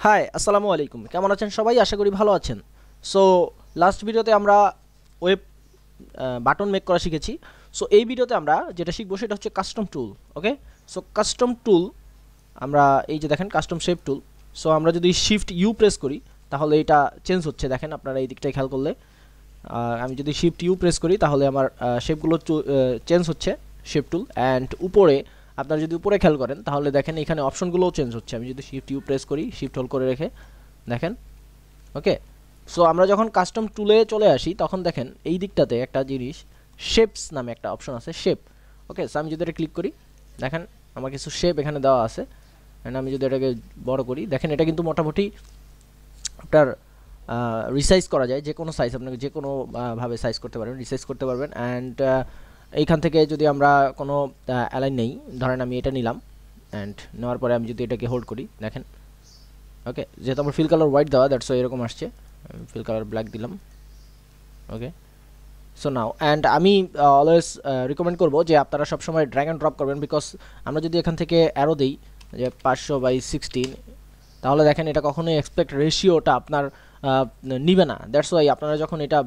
High আসসালামু আলাইকুম, কেমন আছেন সবাই? আশা করি ভালো আছেন। সো লাস্ট ভিডিওতে আমরা ওয়েব বাটন মেক করা শিখেছি। সো এই ভিডিওতে আমরা যেটা শিখবো সেটা হচ্ছে কাস্টম টুল। ওকে, সো কাস্টম টুল আমরা এই যে দেখেন কাস্টম শেপ টুল। সো আমরা যদি শিফট ইউ প্রেস করি তাহলে এটা চেঞ্জ হচ্ছে, দেখেন আপনারা এই দিকটাই খেয়াল করলে। আমি যদি শিফট ইউ প্রেস করি তাহলে আমার শেপগুলো চেঞ্জ হচ্ছে, শেপ টুল। অ্যান্ড উপরে আপনারা যদি উপরে খেয়াল করেন তাহলে দেখেন এখানে অপশনগুলোও চেঞ্জ হচ্ছে। আমি যদি শিফট ইউ প্রেস করি, শিফট হোল্ড করে রেখে দেখেন। ওকে, সো আমরা যখন কাস্টম টুলে চলে আসি তখন দেখেন এই দিকটাতে একটা জিনিস শেপস নামে একটা অপশন আছে, শেপ। ওকে, সো আমি যদি এটা ক্লিক করি দেখেন আমার কিছু শেপ এখানে দেওয়া আছে। অ্যান্ড আমি যদি এটাকে বড় করি দেখেন এটা কিন্তু মোটামুটি আপনার রিসাইজ করা যায়, যে কোনো সাইজ আপনাকে যে কোনো ভাবে সাইজ করতে পারবেন, রিসাইজ করতে পারবেন। অ্যান্ড এইখান থেকে যদি আমরা কোনো অ্যালাইন নেই, ধরেন আমি এটা নিলাম, অ্যান্ড নেওয়ার পরে আমি যদি এটাকে হোল্ড করি দেখেন। ওকে, যেহেতু আমার ফিল কালার হোয়াইট দেওয়া, দ্যাটস এরকম আসছে। ফিল কালার ব্ল্যাক দিলাম। ওকে, সো নাও অ্যান্ড আমি অলওয়েজ রিকমেন্ড করবো যে আপনারা সবসময় ড্র্যাগ অ্যান্ড ড্রপ করবেন, বিকজ আমরা যদি এখান থেকে অ্যারো দিই যে 500/16, তাহলে দেখেন এটা কখনোই এক্সপেক্ট রেশিওটা আপনার নিবে না। দ্যাটস ওয়াই আপনারা যখন এটা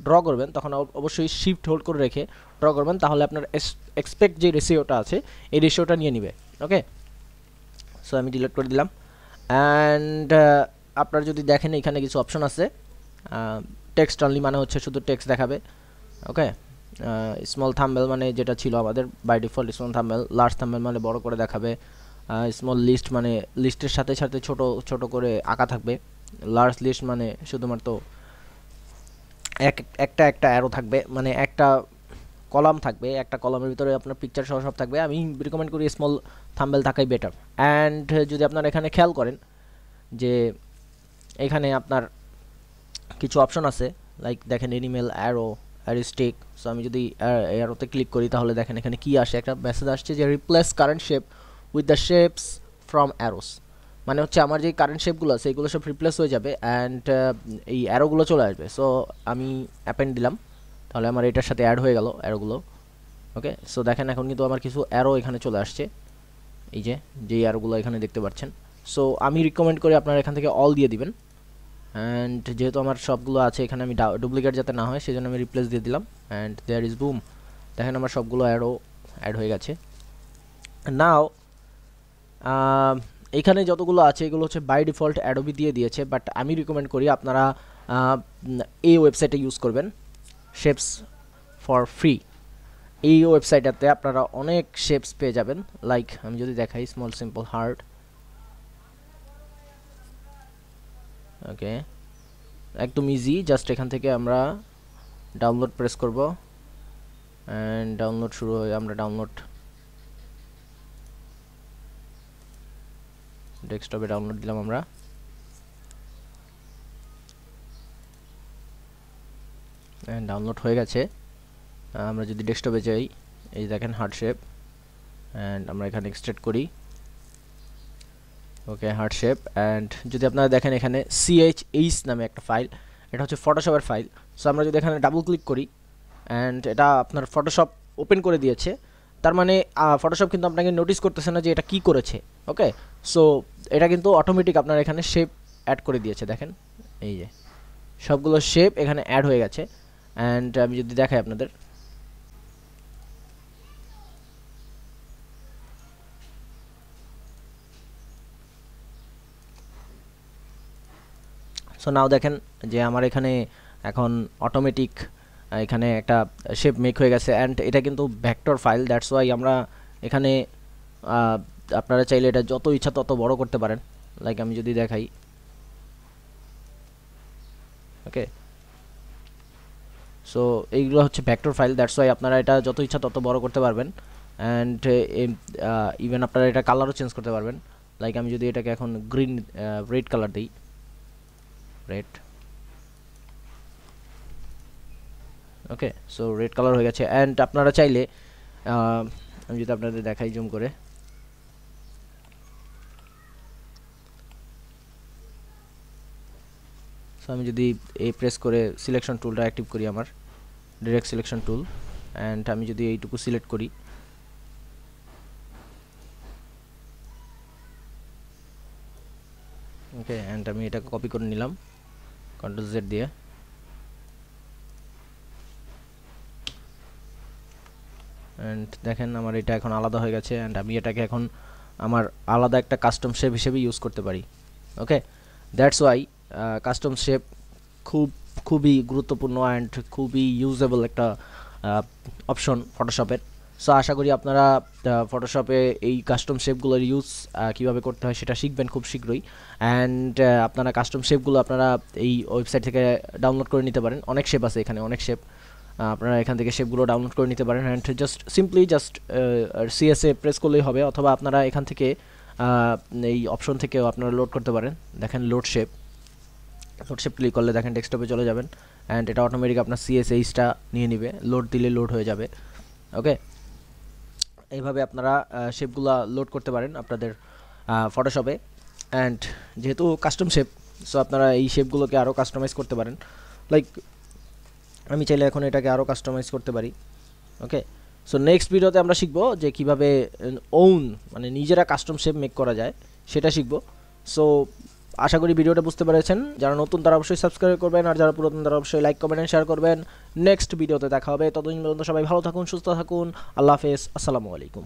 ড্র করবেন তখন অবশ্যই শিফট হোল্ড করে রেখে ড্র করবেন, তাহলে আপনার এক্সপেক্ট যে রেশিওটা আছে এই রেশিওটা নিয়ে নিবে। ওকে, সো আমি ডিলিট করে দিলাম। অ্যান্ড আপনারা যদি দেখেন এখানে কিছু অপশন আছে। টেক্সট অনলি মানে হচ্ছে শুধু টেক্সট দেখাবে। ওকে, স্মল থাম্বনেল মানে যেটা ছিল আমাদের by default small thumbnail. Large thumbnail মানে বড় করে দেখাবে। স্মল লিস্ট মানে লিস্টের সাথে সাথে ছোট ছোট করে আঁকা থাকবে। লার্জ লিস্ট মানে শুধুমাত্র একটা একটা অ্যারো থাকবে, মানে একটা কলাম থাকবে, একটা কলামের ভিতরে আপনার পিকচার সহ সব থাকবে। আমি রিকমেন্ড করি স্মল থাম্বনেল থাকাই বেটার। অ্যান্ড যদি আপনারা এখানে খেয়াল করেন যে এখানে আপনার কিছু অপশন আছে, লাইক দেখেন এনিমেল, অ্যারো, অ্যারিস্টিক। সো আমি যদি অ্যারোতে ক্লিক করি তাহলে দেখেন এখানে কি আসে, একটা মেসেজ আসছে যে replace current shape with the shapes from arrows. মানে হচ্ছে আমার যে কারেন্ট শেপগুলো আছে এগুলো সব রিপ্লেস হয়ে যাবে, অ্যান্ড এই অ্যারোগুলো চলে আসবে। সো আমি অ্যাপেন্ড দিলাম, তাহলে আমার এটার সাথে অ্যাড হয়ে গেল অ্যারোগুলো। ওকে, সো দেখেন এখন কিন্তু আমার কিছু অ্যারো এখানে চলে আসছে, এই যে যেই অ্যারোগুলো এখানে দেখতে পাচ্ছেন। সো আমি রিকমেন্ড করি আপনারা এখান থেকে অল দিয়ে দিবেন। অ্যান্ড যেহেতু আমার সবগুলো আছে এখানে, আমি ডুপ্লিকেট যাতে না হয় সেজন্য আমি রিপ্লেস দিয়ে দিলাম। অ্যান্ড দেয়ার ইজ বুম, দেখেন আমার সবগুলো অ্যারো অ্যাড হয়ে গেছে। নাও এখানে যতগুলো আছে এগুলো হচ্ছে বাই ডিফল্ট অ্যাডোবি দিয়ে দিয়েছে, বাট আমি রিকমেন্ড করি আপনারা এই ওয়েবসাইটে ইউজ করবেন, শেপস ফর ফ্রি। এই ওয়েবসাইটটাতে আপনারা অনেক শেপস পেয়ে যাবেন। লাইক আমি যদি দেখাই স্মল সিম্পল হার্ট। ওকে, একদম ইজি, জাস্ট এখান থেকে আমরা ডাউনলোড প্রেস করব, অ্যান্ড ডাউনলোড শুরু হয়ে আমরা ডাউনলোড ডেস্কটপে ডাউনলোড দিলাম আমরা। ডাউনলোড হয়ে গেছে। আমরা যদি ডেস্কটপে যাই, এই দেখেন হার্ট শেপ, অ্যান্ড আমরা এখানে এক্সট্রাক্ট করি। ওকে, হার্ট শেপ। অ্যান্ড যদি আপনারা দেখেন এখানে CHH নামে একটা ফাইল, এটা হচ্ছে ফটোশপের ফাইল। সো আমরা যদি এখানে ডাবল ক্লিক করি, অ্যান্ড এটা আপনার ফটোশপ ওপেন করে দিয়েছে, তার মানে ফটোশপ কিন্তু আপনাকে নোটিস করতেছে না যে এটা কি করেছে। ওকে, সো এটা কিন্তু অটোমেটিক আপনার এখানে শেপ অ্যাড করে দিয়েছে, দেখেন এই যে সবগুলো শেপ এখানে অ্যাড হয়ে গেছে। অ্যান্ড আমি যদি দেখাই আপনাদের, সো নাও দেখেন যে আমার এখানে এখন অটোমেটিক এখানে একটা শেপ মেক হয়ে গেছে। অ্যান্ড এটা কিন্তু ভেক্টর ফাইল, দ্যাটস ওয়াই আমরা এখানে আপনারা চাইলে এটা যত ইচ্ছা তত বড় করতে পারেন। লাইক আমি যদি দেখাই, ওকে, সো এইগুলো হচ্ছে ভেক্টর ফাইল, দ্যাটস ওয়াই আপনারা এটা যত ইচ্ছা তত বড় করতে পারবেন। অ্যান্ড ইভেন আপনারা এটা কালারও চেঞ্জ করতে পারবেন। লাইক আমি যদি এটাকে এখন গ্রিন রেড কালার দিই, রেড। ওকে, সো রেড কালার হয়ে গেছে। অ্যান্ড আপনারা চাইলে আমি যদি আপনাদের দেখাই জুম করে, সো আমি যদি এই প্রেস করে সিলেকশন টুলটা অ্যাক্টিভ করি, আমার ডিরেক্ট সিলেকশন টুল, অ্যান্ড আমি যদি এইটুকু সিলেক্ট করি, ওকে, অ্যান্ড আমি এটা কপি করে নিলাম কন্ট্রোল জেড দিয়ে। অ্যান্ড দেখেন আমার এটা এখন আলাদা হয়ে গেছে, অ্যান্ড আমি এটাকে এখন আমার আলাদা একটা কাস্টম শেপ হিসেবে ইউজ করতে পারি। ওকে, দ্যাটস ওয়াই কাস্টম শেপ খুবই গুরুত্বপূর্ণ অ্যান্ড খুবই ইউজেবল একটা অপশন ফটোশপের। সো আশা করি আপনারা ফটোশপে এই কাস্টম শেপগুলোর ইউজ কীভাবে করতে হয় সেটা শিখবেন খুব শীঘ্রই। অ্যান্ড আপনারা কাস্টম শেপগুলো আপনারা এই ওয়েবসাইট থেকে ডাউনলোড করে নিতে পারেন। অনেক শেপ আছে এখানে, অনেক শেপ, আপনারা এখান থেকে শেপগুলো ডাউনলোড করে নিতে পারেন। অ্যান্ড সিম্পলি সিএসএ প্রেস করলেই হবে, অথবা আপনারা এখান থেকে এই অপশন থেকেও আপনারা লোড করতে পারেন। দেখেন লোড শেপ ক্লিক করলে দেখেন ডেস্কটপে চলে যাবেন, অ্যান্ড এটা অটোমেটিক আপনার সিএসএইচটা নিয়ে নেবে, লোড দিলে লোড হয়ে যাবে। ওকে, এইভাবে আপনারা শেপগুলো লোড করতে পারেন আপনাদের ফটোশপে। অ্যান্ড যেহেতু কাস্টম শেপ, সো আপনারা এই শেপগুলোকে আরও কাস্টমাইজ করতে পারেন। লাইক আমি চাইলে এখন এটাকে আরও কাস্টমাইজ করতে পারি। ওকে, সো নেক্সট ভিডিওতে আমরা শিখবো যে কীভাবে মানে নিজেরা কাস্টম শেপ মেক করা যায় সেটা শিখবো। সো আশা করি ভিডিওটা বুঝতে পেরেছেন। যারা নতুন তারা অবশ্যই সাবস্ক্রাইব করবেন, আর যারা পুরাতন তারা অবশ্যই লাইক কমেন্ট এন্ড শেয়ার করবেন। নেক্সট ভিডিওতে দেখা হবে, ততদিন পর্যন্ত সবাই ভালো থাকুন, সুস্থ থাকুন। আল্লাহ হাফেজ, আসসালামু আলাইকুম।